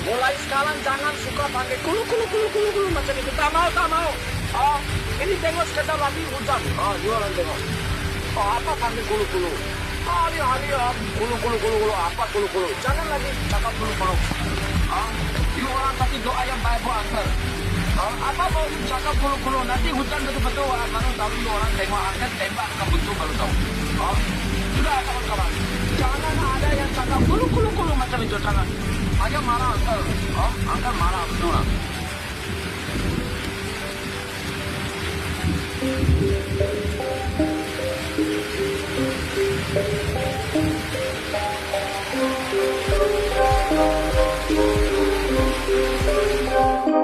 Mulai sekarang jangan suka pakai kulu macam itu. Tak mau, tak mau. Oh, ini tengok sekedar lagi hujan. Oh, jualan tengok. Oh, apa panggil kulu. Hari-hari kulu. Apa kulu. Jangan lagi cakap kulu. Oh, you orang kasih doa yang baik buat angker. Oh, apa mau cakap kulu. Nanti hujan betul-betul baru tahu you orang tengok angker tembak ke betul baru tahu. Oh, sudah kawan-kawan. Jangan ada yang cakap kulu macam itu, jangan. Aja marah angker. Oh, angker marah betul lah.